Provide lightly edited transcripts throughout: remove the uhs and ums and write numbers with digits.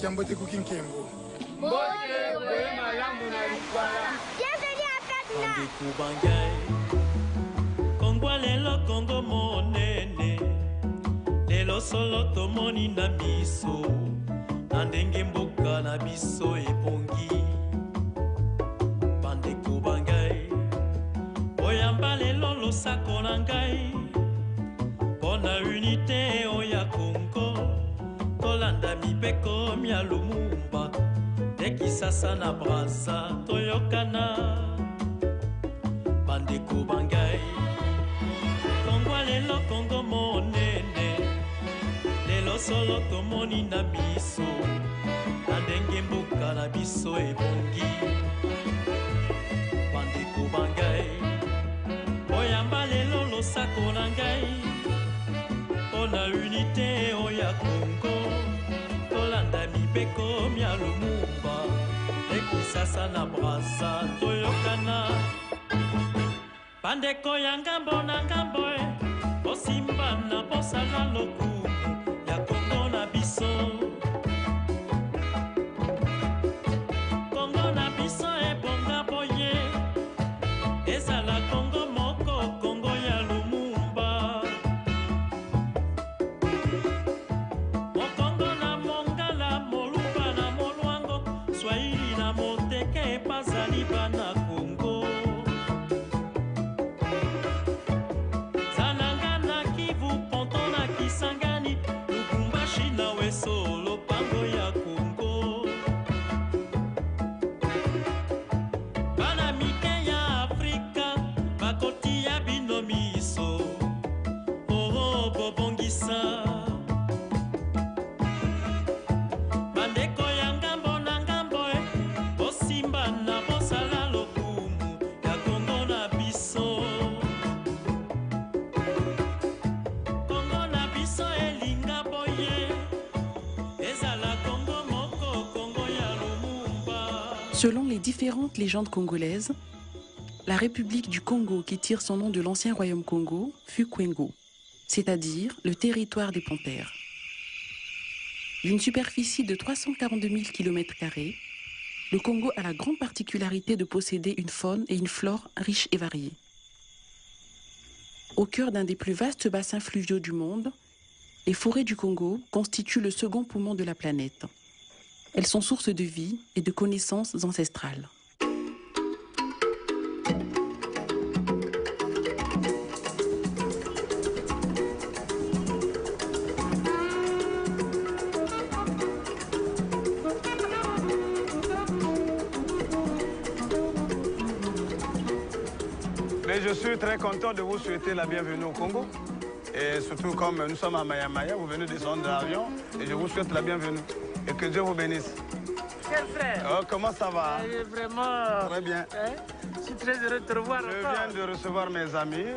Kiambote Kukinkembo. Bienvenue à Katna. Congo lelo Congo monene. Lelo solo tomoni na miso. Na ndenge mboka na biso ebongi. Bandeko bangai. Oyamba lelo losako na ngai. Pona unité oya Congo. Tolanda mipeko mia Lumumba. Tekisasa na brasa toyokana. Bandeko bangai. Congo lelo Congo monene. Lelo solo tomoni na biso. Na ndenge mboka na biso ebongi. Bandeko bangai. Oyamba lelo losako na ngai. Pona unité oya Congo. Tolanda mipeko mia Lumumba. Ekisasa na brasa toyokana. Bandeko ya ngambo na ngambo Osimba na posala lokumu ya Congo na biso. Congo na biso ebonga boye. Ezala Congo moko Congo ya Lumumba. Mokongo na Mongala, Moluba na Molwango, Swahili na Moteke bazali bana Congo. Zananga na Kivu, Ponto na Kisangani, Lubumbashi na Weso, Lopango ya Congo. Bana mike ya Afrika, bakoti ya binomiso. Oh, bobongisa. Bandeko ya ngambo na ngambo Osimba na posala lokumu ya Congo na biso. Congo na biso elinga boye. Ezala Congo moko Congo ya Lumumba. Selon les différentes légendes congolaises, la République du Congo, qui tire son nom de l'ancien royaume Congo, fut Kwengo, c'est-à-dire le territoire des panthères. D'une superficie de 342 000 km², le Congo a la grande particularité de posséder une faune et une flore riches et variées. Au cœur d'un des plus vastes bassins fluviaux du monde, les forêts du Congo constituent le second poumon de la planète. Elles sont source de vie et de connaissances ancestrales. Mais je suis très content de vous souhaiter la bienvenue au Congo. Et surtout comme nous sommes à Maya, vous venez descendre de l'avion et je vous souhaite la bienvenue. Et que Dieu vous bénisse. Cher frère. Oh, comment ça va? Vraiment. Très bien. Je suis très heureux de te revoir. Je viens de recevoir mes amis.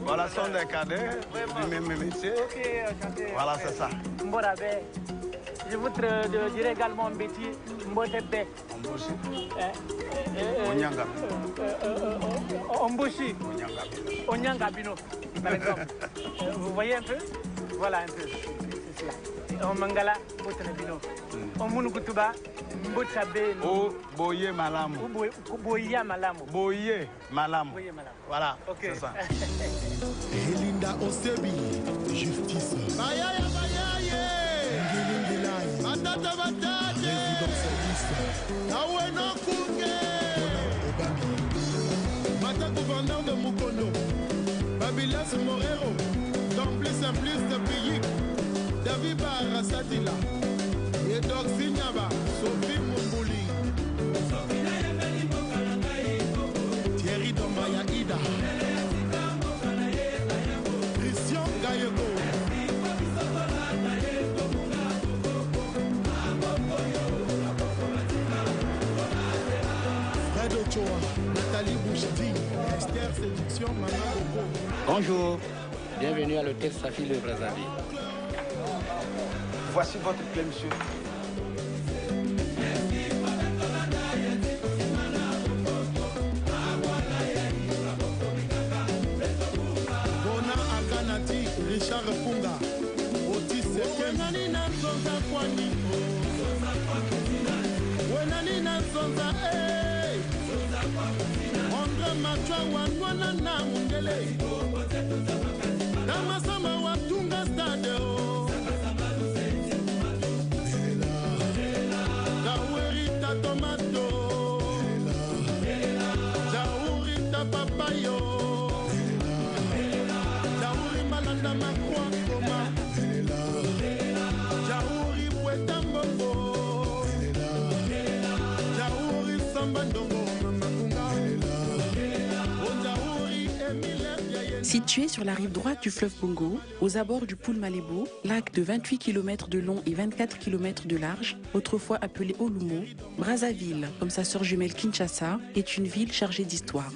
Voilà, ce sont des cadets du même métier. Ok, enchanté. Voilà, c'est ça. Mborabe. Je vous dirai également Mbeti, Mbotebe. Ombushi. Onyanga. Ombushi. Onyangabino, par exemple. Vous voyez un peu? Voilà un peu. Mangala, Mbotebino. Omunukutuba, Mbotsabe. Oh, Boye Malamu. Boya Malamu. Boye Malamu. Voilà, c'est ça. Elinda Osebi, justice. Bayaya, bayaye. Batata, batata. Résident service. Aweno Kunge. Mata gouverneur de Mukono. Babilas Morero. Dans plus en plus de pays. David Barasatila. Et Doxy Nyaba. Sophie Mumbouli. Thierry Domaya Ida. Christian Gayego. Fred Ochoa. Nathalie Bouchati. Esther Séduction. Maman Bobo. Bonjour, bienvenue à l'hôtel Safi Le Brazzaville. Voici votre clé, monsieur. Bona Akanati, Richard Funga, Otis Sekeni na Konga Kwani. zonza Andre machwa wanwana na mundele Kama sama watunga stade Jawirita tomato Jawirita papayo Jawiri malanda makwa koma Jawiri pweta mbombo Jawiri samba ndongo mamakunga Jawiri emile. Situé sur la rive droite du fleuve Congo, aux abords du Poul Malebo, lac de 28 km de long et 24 km de large, autrefois appelé Olumo, Brazzaville, comme sa sœur jumelle Kinshasa, est une ville chargée d'histoire.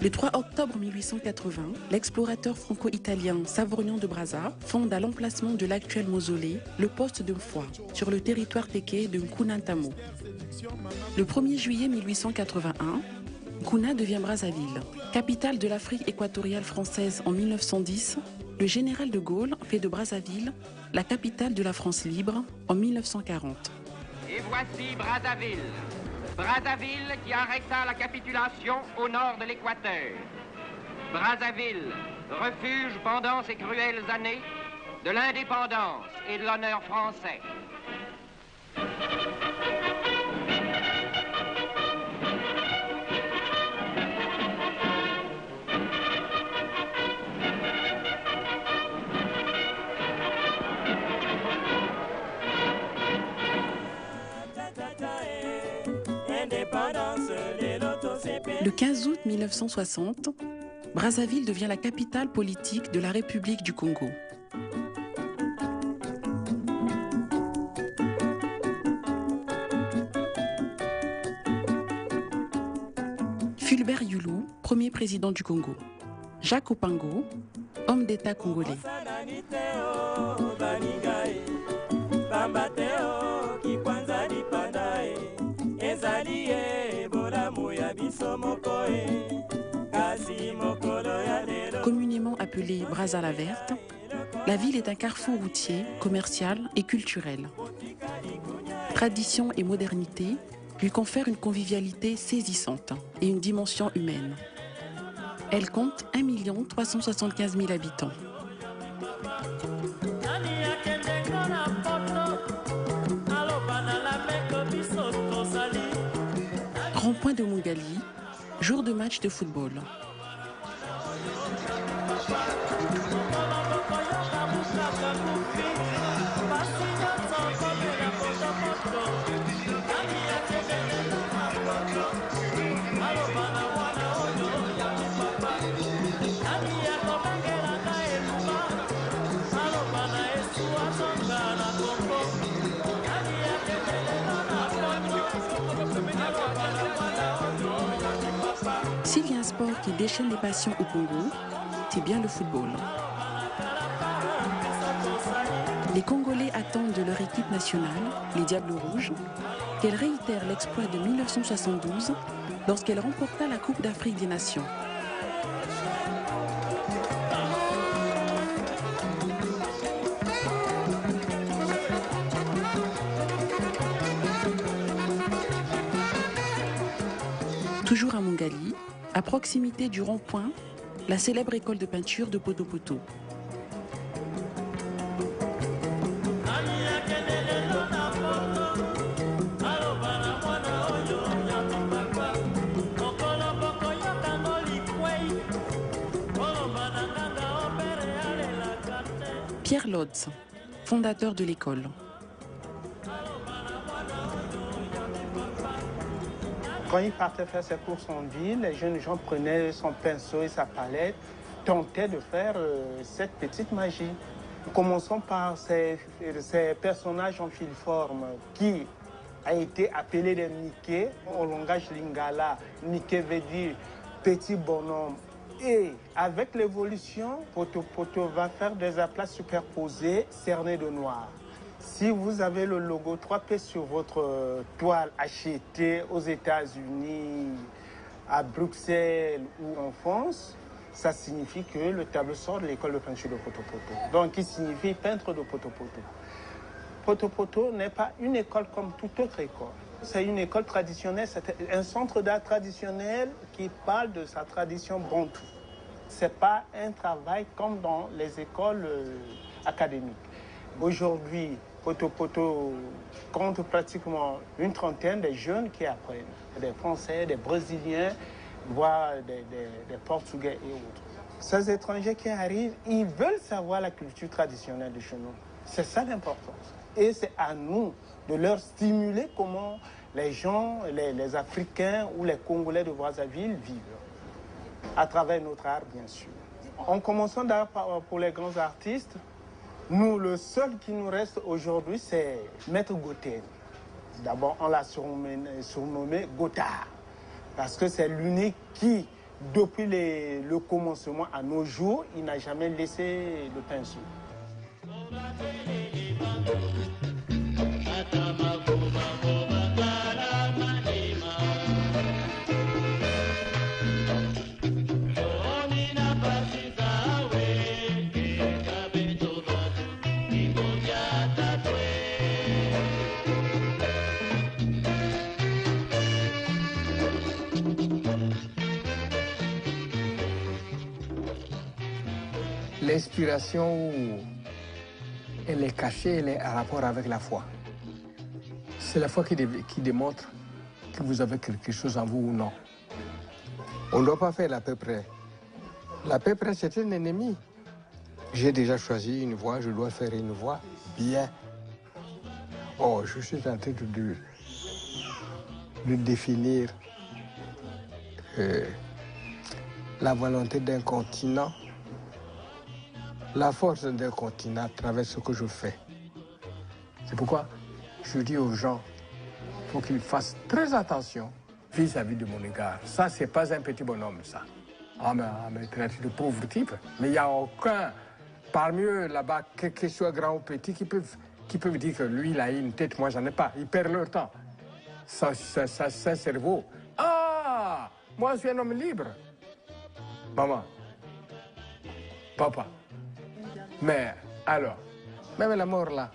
Le 3 octobre 1880, l'explorateur franco-italien Savorgnan de Brazza fonde à l'emplacement de l'actuel mausolée le poste de Mfoa, sur le territoire téké de Nkunantamo. Le 1er juillet 1881, Nkuna devient Brazzaville. Capitale de l'Afrique équatoriale française en 1910, le général de Gaulle fait de Brazzaville la capitale de la France libre en 1940. Et voici Brazzaville. Brazzaville qui arrêta la capitulation au nord de l'Équateur. Brazzaville, refuge pendant ces cruelles années de l'indépendance et de l'honneur français. Le 15 août 1960, Brazzaville devient la capitale politique de la République du Congo. Fulbert Yulu, premier président du Congo. Jacques Opango, homme d'État congolais. Communément appelée Brazza la Verte, la ville est un carrefour routier, commercial et culturel. Tradition et modernité lui confèrent une convivialité saisissante et une dimension humaine. Elle compte 1 375 000 habitants. Rond-point de Mungali, jour de match de football. S'il y a un sport qui déchaîne les passions au Congo, c'est bien le football. Les Congolais attendent de leur équipe nationale, les Diables Rouges, qu'elle réitère l'exploit de 1972 lorsqu'elle remporta la Coupe d'Afrique des Nations. Toujours à Mungali, à proximité du rond-point, la célèbre école de peinture de Poto Poto. Pierre Lotz, fondateur de l'école. Quand il partait faire ses courses en ville, les jeunes gens prenaient son pinceau et sa palette, tentaient de faire cette petite magie. Commençons par ces personnages en filiforme qui a été appelé des Nike, au langage lingala. Nike veut dire petit bonhomme. Et avec l'évolution, Poto Poto va faire des aplats superposés cernés de noir. Si vous avez le logo 3P sur votre toile achetée aux États-Unis, à Bruxelles ou en France, ça signifie que le tableau sort de l'école de peinture de Poto Poto. Donc, il signifie peintre de Poto Poto. Poto Poto n'est pas une école comme toute autre école. C'est une école traditionnelle, c'est un centre d'art traditionnel qui parle de sa tradition bantou. Ce n'est pas un travail comme dans les écoles académiques. Aujourd'hui, Poto compte pratiquement une trentaine de jeunes qui apprennent. Des Français, des Brésiliens, voire des Portugais et autres. Ces étrangers qui arrivent, ils veulent savoir la culture traditionnelle de chez nous. C'est ça l'importance. Et c'est à nous de leur stimuler comment les gens, les Africains ou les Congolais de Brazzaville vivent. À travers notre art, bien sûr. En commençant d'abord pour les grands artistes, nous, le seul qui nous reste aujourd'hui, c'est Maître Gauthier. D'abord, on l'a surnommé Gotthard, parce que c'est l'unique qui, depuis le commencement à nos jours, il n'a jamais laissé le pinceau. L'inspiration, elle est cachée, elle est en rapport avec la foi. C'est la foi qui démontre que vous avez quelque chose en vous ou non. On ne doit pas faire la peu près. La peu près, c'est un ennemi. J'ai déjà choisi une voie, je dois faire une voie bien. Oh, je suis en train de définir la volonté d'un continent. La force d'un continent à travers ce que je fais. C'est pourquoi je dis aux gens, il faut qu'ils fassent très attention vis-à-vis de mon égard. Ça, c'est pas un petit bonhomme, ça. Ah, mais traiter de pauvre type. Mais il n'y a aucun, parmi eux là-bas, qu'ils soient grands ou petits, qui peuvent dire que lui, il a une tête, moi, j'en ai pas. Ils perdent leur temps. Ça cerveau. Ah, moi, je suis un homme libre. Maman, papa. Mais, alors, même la mort là,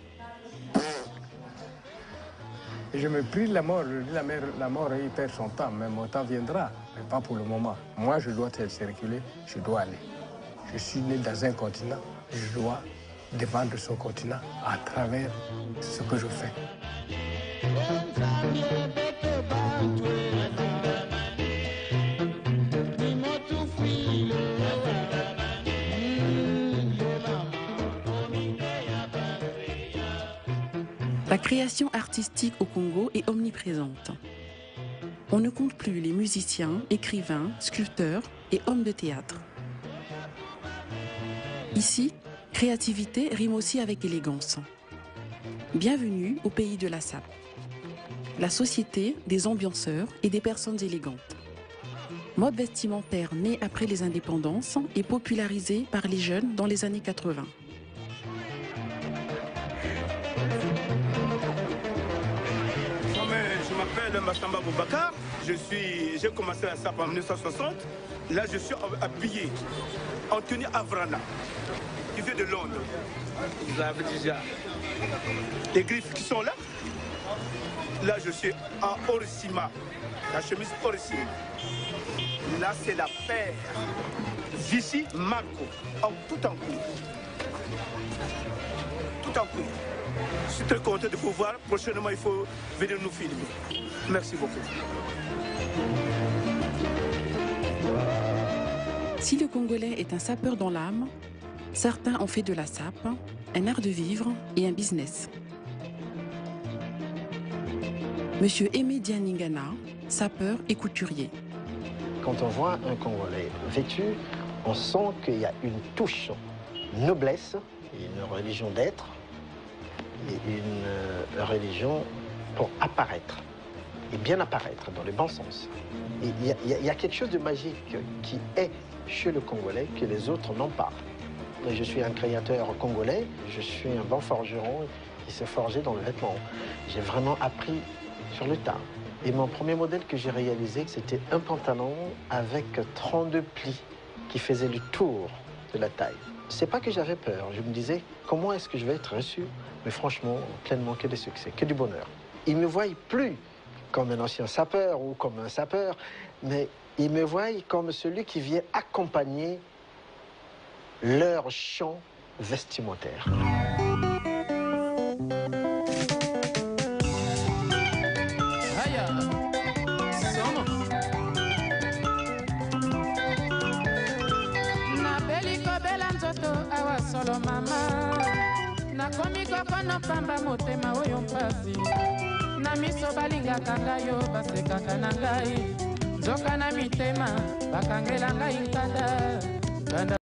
et je me prie de la mort, je dis la mort, il perd son temps, mais mon temps viendra, mais pas pour le moment. Moi, je dois circuler, je dois aller. Je suis né dans un continent, je dois défendre son continent à travers ce que je fais. La création artistique au Congo est omniprésente. On ne compte plus les musiciens, écrivains, sculpteurs et hommes de théâtre. Ici, créativité rime aussi avec élégance. Bienvenue au pays de la SAP, la société des ambianceurs et des personnes élégantes. Mode vestimentaire né après les indépendances et popularisé par les jeunes dans les années 80. Je m'appelle Massamba Boubacar, j'ai commencé la SAP en 1960. Là, je suis habillé en tenue Avrana, qui vient de Londres. Vous avez déjà les griffes qui sont là. Là, je suis en Orissima, la chemise Orissima. Là, c'est la paire Vichy Marco, tout en cours. Tout en cours. Je suis très content de vous voir. Prochainement, il faut venir nous filmer. Merci beaucoup. Si le Congolais est un sapeur dans l'âme, certains ont fait de la SAP un art de vivre et un business. Monsieur Aimé Dianingana, sapeur et couturier. Quand on voit un Congolais vêtu, on sent qu'il y a une touche noblesse, une religion d'être, et une religion pour apparaître, et bien apparaître dans le bon sens. Il y a quelque chose de magique qui est chez le Congolais que les autres n'ont pas. Je suis un créateur congolais, je suis un bon forgeron qui s'est forgé dans le vêtement. J'ai vraiment appris sur le tas. Et mon premier modèle que j'ai réalisé, c'était un pantalon avec 32 plis qui faisait le tour de la taille. C'est pas que j'avais peur, je me disais, comment est-ce que je vais être reçu? Mais franchement, pleinement que de succès, que du bonheur. Ils ne me voient plus comme un ancien sapeur ou comme un sapeur, mais ils me voient comme celui qui vient accompagner leur chant vestimentaire. Solo mama nakomi kokono pamba motema oyo mpasi na miso balingaka ngai yo basekaka na ngai nzoka na mitema bakangela ngai nkanda